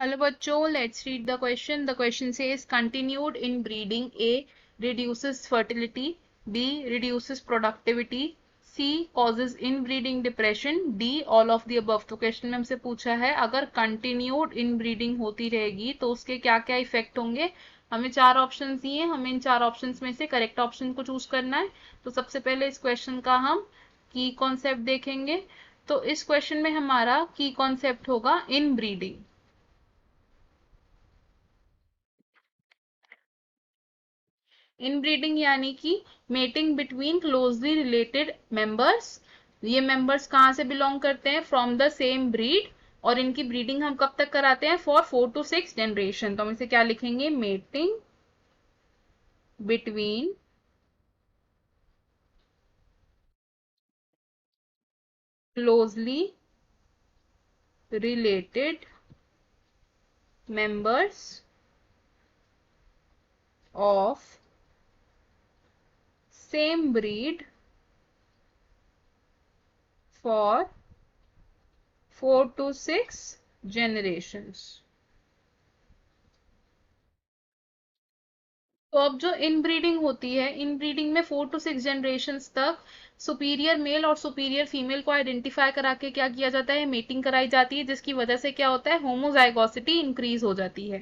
Hello बच्चों, let's read the question. The question says continued inbreeding A reduces fertility, B reduces productivity, C causes inbreeding depression, D all of the above. तो question में हमसे पूछा है अगर continued inbreeding होती रहेगी तो उसके क्या क्या इफेक्ट होंगे। हमें चार ऑप्शंस दिए, हमें इन चार ऑप्शंस में से करेक्ट ऑप्शन को चूज करना है। तो सबसे पहले इस क्वेश्चन का हम की कॉन्सेप्ट देखेंगे। तो इस क्वेश्चन में हमारा की कॉन्सेप्ट होगा इनब्रीडिंग। इनब्रीडिंग यानी कि mating between closely related members. ये मेंबर्स कहाँ से बिलोंग करते हैं? From the same breed. और इनकी ब्रीडिंग हम कब तक कराते हैं? For 4 to 6 generation. तो हम इसे क्या लिखेंगे? Mating between closely related members of same breed for 4 to 6 generations। तो अब जो इनब्रीडिंग होती है, इनब्रीडिंग में 4 to 6 जनरेशन तक सुपीरियर मेल और सुपीरियर फीमेल को आइडेंटिफाई करा के क्या किया जाता है? मेटिंग कराई जाती है, जिसकी वजह से क्या होता है? होमोजाइगोसिटी इंक्रीज हो जाती है।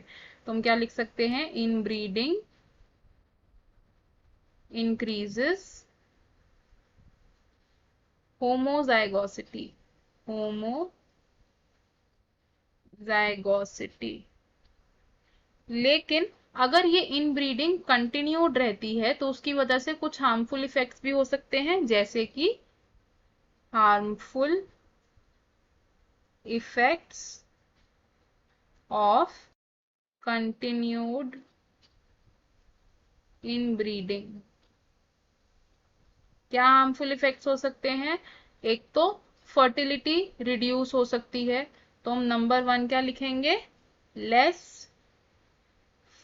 तो हम क्या लिख सकते हैं? Inbreeding increases homozygosity. होमोजाइगोसिटी। लेकिन अगर ये इनब्रीडिंग कंटिन्यूड रहती है तो उसकी वजह से कुछ हार्मफुल इफेक्ट्स भी हो सकते हैं, जैसे कि harmful effects of continued inbreeding. क्या हार्मफुल इफेक्ट्स हो सकते हैं? एक तो फर्टिलिटी रिड्यूस हो सकती है, तो हम नंबर 1 क्या लिखेंगे? Less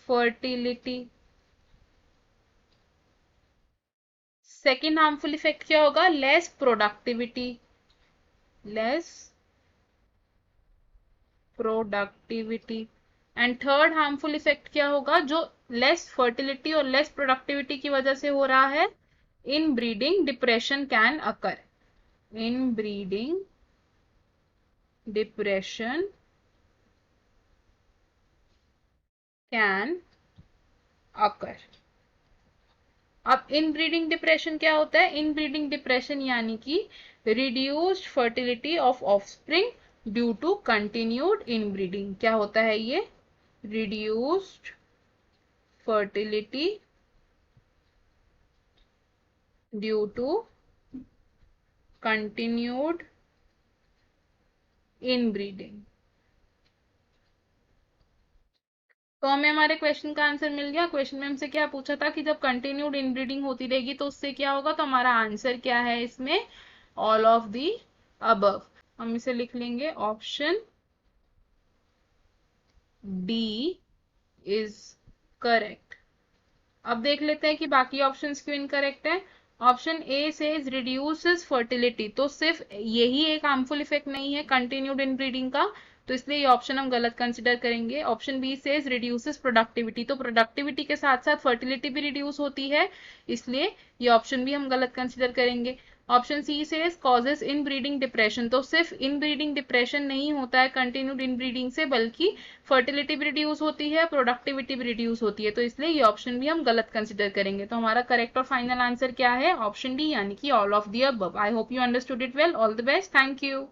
fertility. Second harmful effect क्या होगा? Less productivity. Less productivity. And third harmful effect क्या होगा जो लेस फर्टिलिटी और लेस प्रोडक्टिविटी की वजह से हो रहा है? इन breeding depression can occur. In breeding depression can occur. अब इन ब्रीडिंग डिप्रेशन क्या होता है? इन ब्रीडिंग डिप्रेशन यानी कि reduced fertility of offspring due to continued inbreeding. क्या होता है ये? Reduced fertility due to continued inbreeding. तो हमें हमारे क्वेश्चन का आंसर मिल गया। क्वेश्चन में हमसे क्या पूछा था कि जब कंटिन्यूड इनब्रीडिंग होती रहेगी तो उससे क्या होगा? तो हमारा आंसर क्या है इसमें? All of the above. हम इसे लिख लेंगे ऑप्शन डी इज करेक्ट। अब देख लेते हैं कि बाकी ऑप्शंस क्यों इनकरेक्ट है। Option A says reduces fertility, तो सिर्फ यही एक हार्मफुल इफेक्ट नहीं है कंटिन्यूड इनब्रीडिंग का, तो इसलिए ये ऑप्शन हम गलत कंसिडर करेंगे। Option B says reduces productivity, तो प्रोडक्टिविटी के साथ साथ फर्टिलिटी भी रिड्यूस होती है, इसलिए ये ऑप्शन भी हम गलत कंसिडर करेंगे। ऑप्शन सी से कॉजेस इन ब्रीडिंग डिप्रेशन, तो सिर्फ इन ब्रीडिंग डिप्रेशन नहीं होता है कंटिन्यूड इन ब्रीडिंग से, बल्कि फर्टिलिटी भी रिड्यूस होती है, प्रोडक्टिविटी भी रिड्यूस होती है, तो इसलिए ये ऑप्शन भी हम गलत कंसिडर करेंगे। तो हमारा करेक्ट और फाइनल आंसर क्या है? ऑप्शन डी यानी कि all of the above. I hope you understood it well. All the best. Thank you.